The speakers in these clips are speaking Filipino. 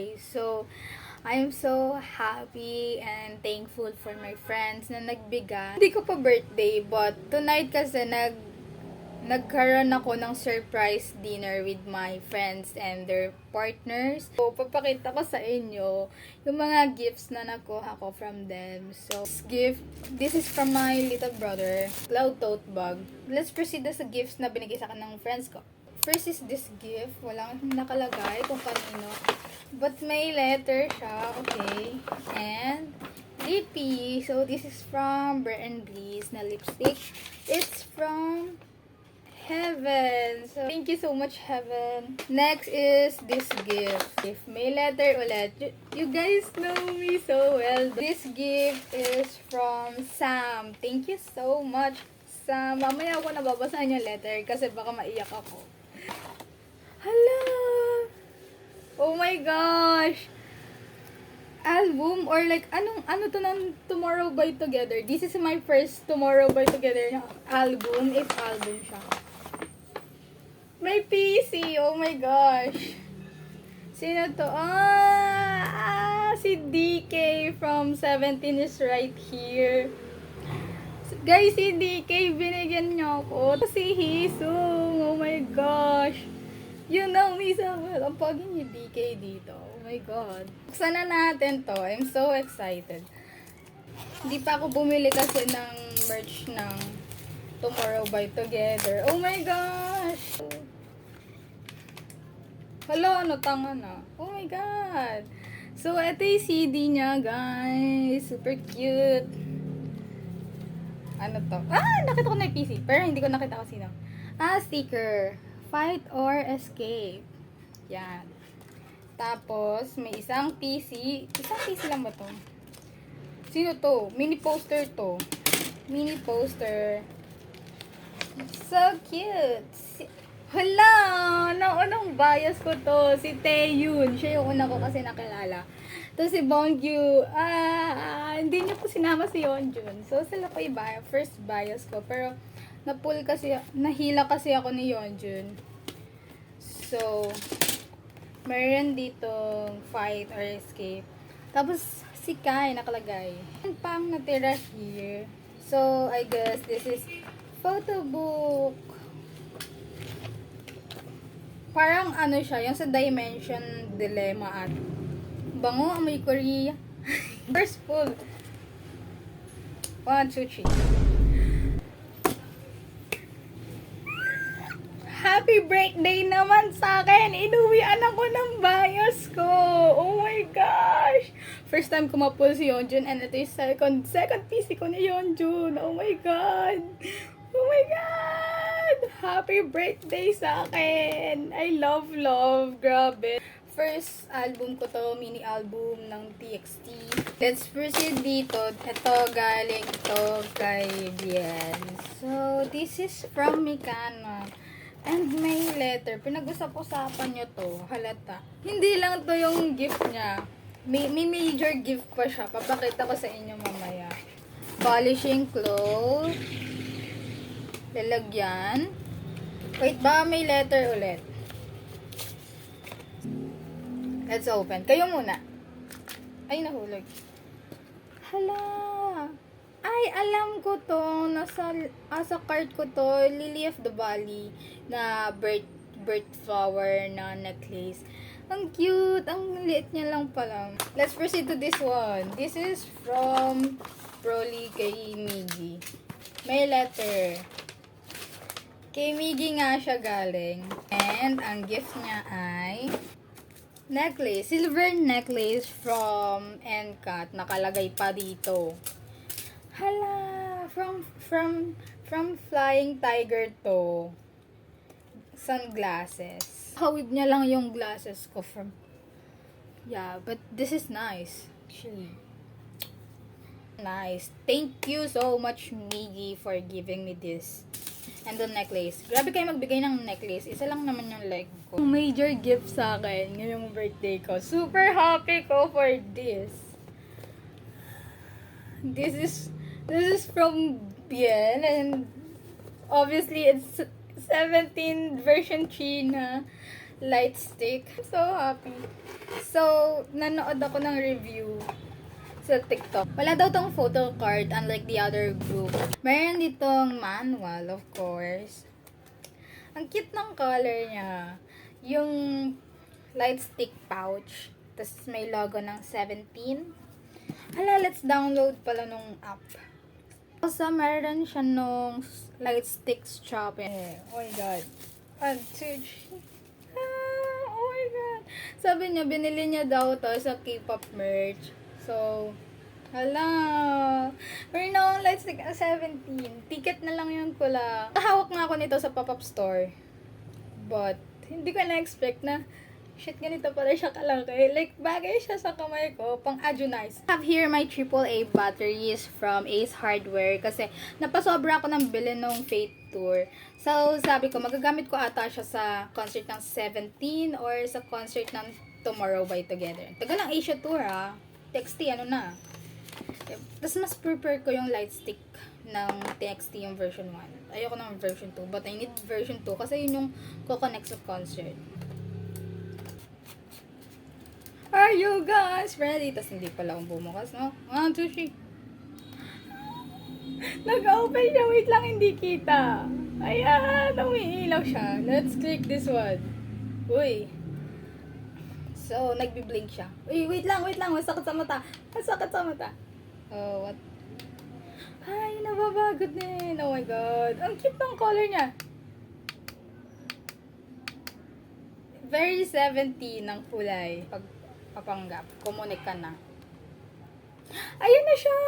birthday. So, I'm so happy and thankful for my friends na nagbigay. Hindi ko pa birthday, but tonight kasi nagkaroon ako ng surprise dinner with my friends and their partners. So, papakita ko sa inyo yung mga gifts na nakuha ko from them. So, this is from my little brother, Cloud Tote Bag. Let's proceed sa gifts na binigay sa akin ng friends ko. First is this gift. Walang nakalagay kung kanino. But may letter siya. Okay. And lippy. So, this is from Burn Bliss na lipstick. It's from Heaven. So, thank you so much, Heaven. Next is this gift. If may letter ulit. You guys know me so well. This gift is from Sam. Thank you so much, Sam. Mamaya ako nababasahan yung letter kasi baka maiyak ako. Hala! Oh my gosh! Album or like ano to ng Tomorrow by Together. This is my first Tomorrow by Together na album, if album siya. May PC! Oh my gosh! Sino to? Si DK from 17 is right here. Guys, si DK, binigyan niyo ako. Si Hisung, oh my gosh. You know me so well. Ang pogi ni DK dito. Oh my god. Buksan na natin to. I'm so excited. Hindi pa ako bumili kasi ng merch ng Tomorrow by Together. Oh my gosh! Hala, ano tanga na? Oh my god! So, ito yung CD niya, guys. Super cute. Ano to? Nakita ko na yung PC. Pero hindi ko nakita ko sino. Sticker. Fight or escape. Yan. Tapos, may isang PC. Isang PC lang ba to? Sino to? Mini poster to. Mini poster. So cute. Hala! Naunang bias ko to. Si Taeyun. Siya yung una ko kasi nakilala. Tapos si Bongyu. Hindi niya po sinama si Yeonjun. So, sila ko yung first bias ko. Pero, nahila kasi ako ni Yeonjun. So, meron dito fight or escape. Tapos, si Kai nakalagay. Ang pang natira here. So, I guess this is photo book. Parang ano siya, yung sa Dimension Dilemma at bango, amoy Korea. First full. 1, 2, 3. Happy birthday naman sa akin! Inuwian ako ng bias ko! Oh my gosh! First time ko ma-pull si Yeonjun and ito yung second PC ko ni Yeonjun. Oh my god! Oh my god! Happy birthday sa akin! I love. Grabe. First album ko to, mini album ng TXT. Let's proceed dito. Ito, galing to kay Bien. So, this is from Mikana. And may letter. Pinag-usap-usapan nyo to. Halata. Hindi lang to yung gift niya. May major gift pa siya. Papakita ko sa inyo mamaya. Polishing cloth. Lalagyan. Wait, baka may letter ulit. Let's open. Kayo muna. Ay, nahulog. Hala! Ay, alam ko to. Sa card ko to. Lily of the Valley na bird flower na necklace. Ang cute. Ang liit niya lang pala. Let's proceed to this one. This is from Broly kay Miggy. May letter. Kay Miggy nga siya galing. And ang gift niya ay necklace. Silver necklace from NCAT. Nakalagay pa dito. Hala! From Flying Tiger to. Sunglasses. Hawig niya lang yung glasses ko from. Yeah, but this is nice. Actually. Nice. Thank you so much, Miggy, for giving me this. And the necklace. Grabe kayo magbigay ng necklace. Isa lang naman yung leg ko. Major gift sa akin ngayong birthday ko. Super happy ko for this. This is from Bien. And obviously, it's 17 version 3 na light stick. I'm so happy. So, nanood ako ng review sa TikTok. Wala daw tong photo card unlike the other group. Meron ditong manual, of course. Ang cute ng color niya. Yung light stick pouch. Tapos may logo ng 17. Hala, let's download pala nung app. Also, meron siya nung light stick strap. Oh my god. 1, 2, 3. Oh my god. Sabi niya, binili niya daw to sa K-pop merch. So, hala. Meron na akong light stick 17. Ticket na lang yung kula. Hawak nga ako nito sa pop-up store. But, hindi ko na-expect na shit, ganito pala siya kalaki. Like, bagay siya sa kamay ko. Pang Adjunize. I have here my AAA batteries from Ace Hardware. Kasi, napasobra ako ng bili nung Fate Tour. So, sabi ko, magagamit ko ata siya sa concert ng 17 or sa concert ng Tomorrow by Together. Tagal lang Asia Tour, ha. TXT, ano na. Tapos, mas prefer ko yung light stick ng TXT yung version 1. Ayoko ng version 2. But I need version 2 kasi yun yung kukonect sa concert. Are you guys ready? Tapos hindi pala akong bumukas, no? 1, 2, 3. Nag-open siya. Wait lang, hindi kita. Ayan, umiilaw siya. Let's click this one. Uy. So, nagbi-blink siya. Uy, wait lang. Masakit sa mata. Oh, what? Ay, nababagod din. Oh my god. Ang cute ng color niya. Very 17 ng kulay. Pag papanggap, kumunik ka na. Ayun na siya!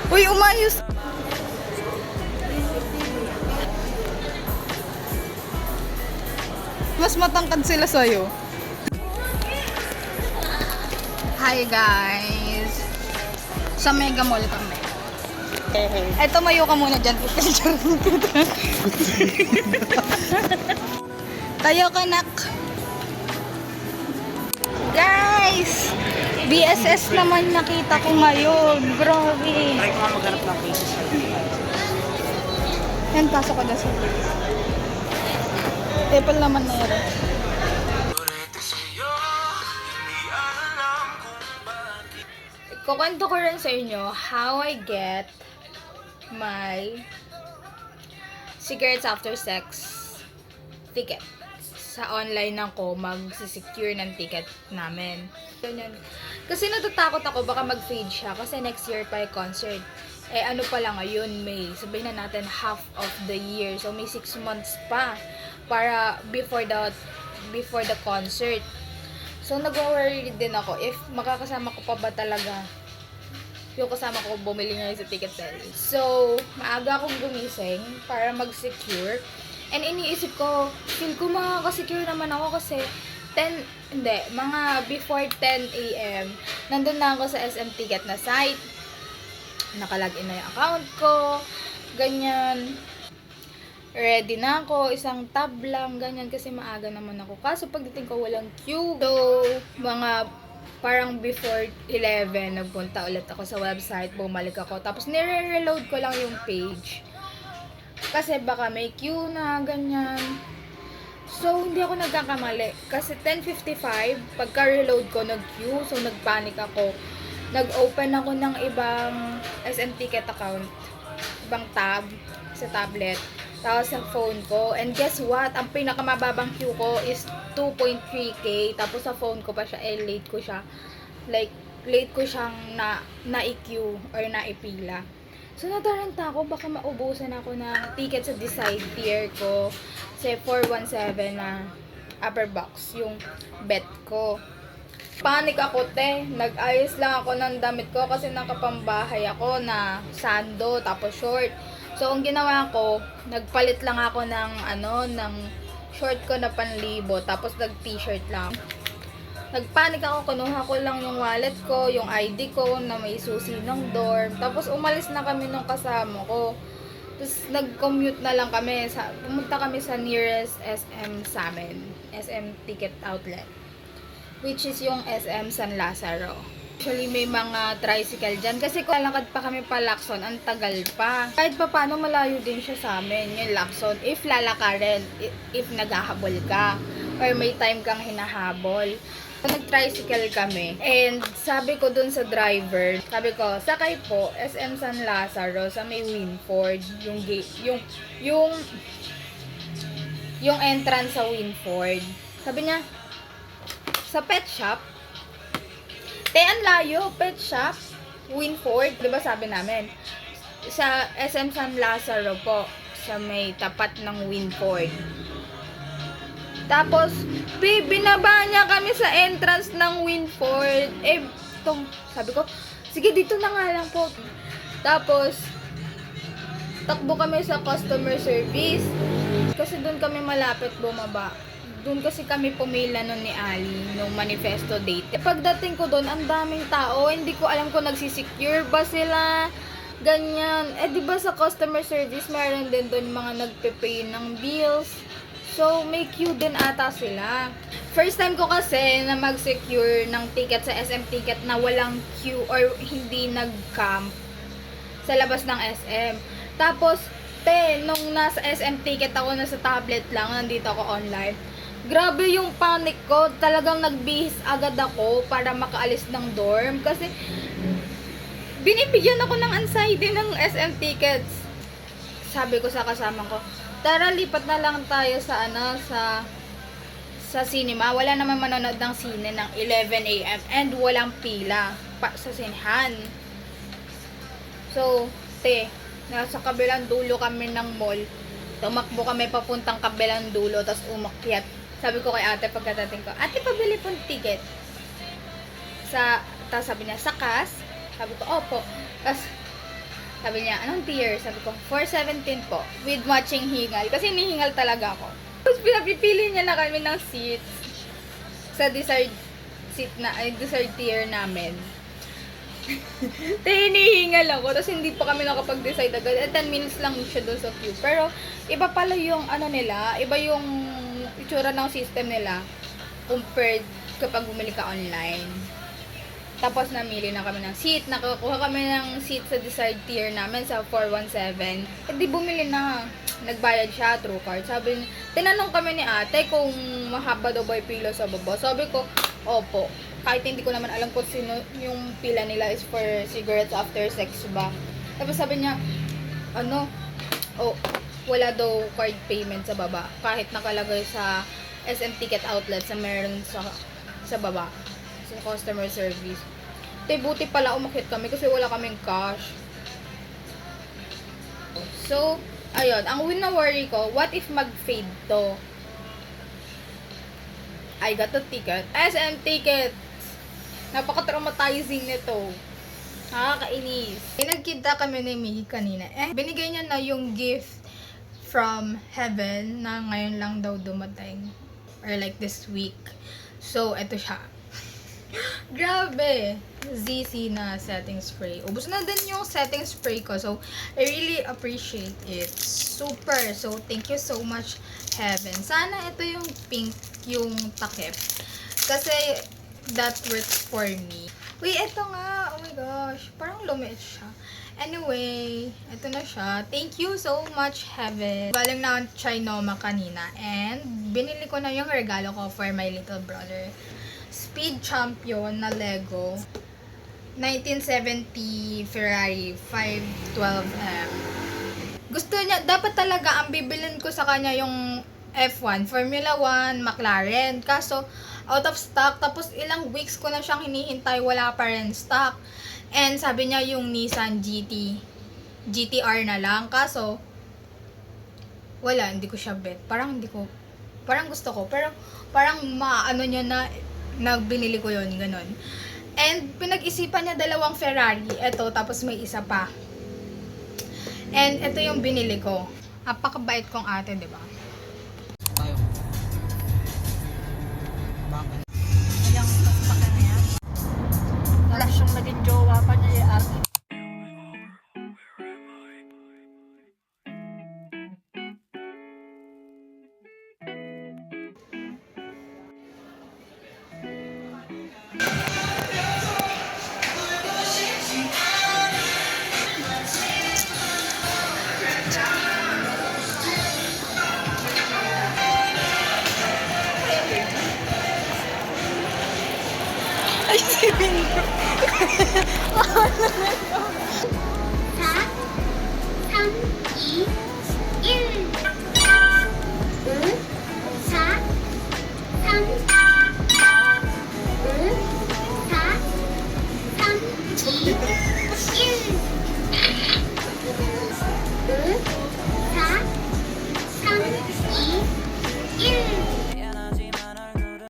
Uy, umayos! Mas matangkad sila sa'yo. Hi guys! Sa Mega Mall kami. Eto, mayo ka muna dyan. Tayo ka, nak. guys! BSS naman nakita ko ngayon. Grabe. Try ko nga maghanap ng cases sa Yan, pasok ko na sa Apple naman na yun. Kukwento ko rin sa inyo how I get my cigarettes after sex ticket. Sa online ako mag-secure ng ticket namin. Ganyan. Kasi natatakot ako baka mag-fade siya kasi next year pa yung concert. Eh ano pa lang ngayon, May. Sabihin na natin half of the year. So may 6 months pa para before the concert. So nag-worry din ako if makakasama ko pa ba talaga yung kasama ko bumili ngayon sa ticket sale. So, maaga akong gumising para mag-secure. And iniisip ko, feel ko makaka-secure naman ako kasi mga before 10 a.m. nandun na ako sa SM Ticket na site. Nakalagin na yung account ko. Ganyan. Ready na ako. Isang tab lang. Ganyan kasi maaga naman ako. Kaso pagdating ko walang queue. So, parang before 11, nagpunta ulit ako sa website, bumalik ako. Tapos nire-reload ko lang yung page. Kasi baka may queue na, ganyan. So, hindi ako nagkakamali. Kasi 10:55, pagka-reload ko, nag-queue. So, nagpanic ako. Nag-open ako ng ibang SM Ticket account. Ibang tab sa tablet. Tapos sa phone ko. And guess what? Ang pinakamababang queue ko is 2.3K. Tapos sa phone ko pa siya. Late ko siya. Like, late ko siyang na-queue or na-ipila. So, nataranta ako. Baka maubusan ako ng ticket sa decide tier ko. Kasi 417 na upper box. Yung bet ko. Panic ako, te. Nag-ayos lang ako ng damit ko kasi nakapambahay ako na sando tapos short. So, ang ginawa ko, nagpalit lang ako ng short ko na panlibo, tapos nag-t-shirt lang. Nagpanik ako, kinuha ko lang yung wallet ko, yung ID ko na may susi ng dorm. Tapos, umalis na kami nung kasama ko. Tapos, nag-commute na lang kami. Pumunta kami sa nearest SM sa amin. SM Ticket Outlet. Which is yung SM San Lazaro. Actually, may mga tricycle dyan. Kasi kung lalakad pa kami pa Lacson, ang tagal pa. Kahit pa paano, malayo din siya sa amin, yung Lacson. If lalakarin, if naghahabol ka, or may time kang hinahabol. So, nag-tricycle kami. And sabi ko dun sa driver, sabi ko, sakay po, SM San Lazaro, sa may Winford, yung entrance sa Winford. Sabi niya, sa pet shop, ang layo, pet shop, Winford, diba sabi namin, sa SM San Lazaro po, sa may tapat ng Winford. Tapos, binaba niya kami sa entrance ng Winford. Sabi ko, sige, dito na nga lang po. Tapos, takbo kami sa customer service. Kasi doon kami malapit bumaba. Doon kasi kami pumila nun ni Ali, nung manifesto date. Pagdating ko doon, ang daming tao. Hindi ko alam kung nagsisecure ba sila. Ganyan. Di ba sa customer service, mayroon din doon mga nagpe-pay ng bills. So, may queue din ata sila. First time ko kasi na mag-secure ng ticket sa SM Ticket na walang queue or hindi nag-camp sa labas ng SM. Tapos, nung nasa SM Ticket ako, nasa tablet lang, nandito ako online. Grabe yung panic ko. Talagang nagbihis agad ako para makaalis ng dorm. Kasi, binibigyan ako ng anxiety ng SM Tickets. Sabi ko sa kasama ko, tara, lipat na lang tayo sa sa cinema. Wala naman manonood ng sine ng 11 a.m. and walang pila sa sinehan. So, nasa kabilang dulo kami ng mall. Tumakbo kami papuntang kabilang dulo, tapos umakyat. Sabi ko kay ate pagkatating ko, ate, pabili pong ticket. Tapos sabi niya, sa CAS? Sabi ko, opo. Tapos, sabi niya, anong tier? Sabi ko, 417 po. With matching hingal. Kasi nihingal talaga ako. Tapos pinapipili niya na kami ng seats sa desired tier namin. Hinihingal ako. Tapos hindi pa kami nakapag-decide agad. 10 minutes lang siya doon sa queue. Pero iba pala yung nila. Iba yung itsura ng system nila compared kapag bumili ka online. Tapos namili na kami ng seat. Nakakuha kami ng seat sa desired tier namin sa 417. Eh di bumili na. Nagbayad siya through card. Sabi, tinanong kami ni ate kung mahaba daw ba yung pila sa baba. Sabi ko, opo. Kahit hindi ko naman alam kung sino yung pila nila is for cigarettes after sex ba. Tapos sabi niya, wala daw card payment sa baba. Kahit nakalagay sa SM Ticket Outlet sa meron sa baba. Sa customer service. Buti pala umakyat kami kasi wala kaming cash. So, ayun. Ang win-worry ko, what if mag-fade to? I got a ticket. SM Ticket! Napaka-traumatizing nito. Nakakainis. Nagkita kami ni Miggy kanina. Binigay niya na yung gift from heaven na ngayon lang daw dumating. Or like this week. So, eto siya. Grabe! ZC na setting spray. Ubus na din yung setting spray ko. So, I really appreciate it. Super! So, thank you so much, Heaven. Sana ito yung pink, yung takip. Kasi, that works for me. Uy, ito nga! Oh my gosh! Parang lumiit siya. Anyway, ito na siya. Thank you so much, Heaven. Galing na ang Chinoma kanina. And, binili ko na yung regalo ko for my little brother. Speed Champion na Lego 1970 Ferrari 512M. Gusto niya, dapat talaga ang bibilin ko sa kanya yung F1, Formula 1, McLaren. Kaso, out of stock. Tapos, ilang weeks ko na siyang hinihintay, wala pa rin stock. And sabi niya yung Nissan GTR na lang. Kaso, wala, hindi ko siya bet. Parang gusto ko. Pero, parang maano niya na nagbinili ko yon ganon. And pinag-isipan niya dalawang Ferrari. Ito, tapos may isa pa. And ito yung binili ko. Napakabait kong ate, di ba? Tayo. Bakit? Ayang sasakyan na yan. Wala siyang naging jowa pa niya yung ate. Ay, si Bingo. 사, 3, 2,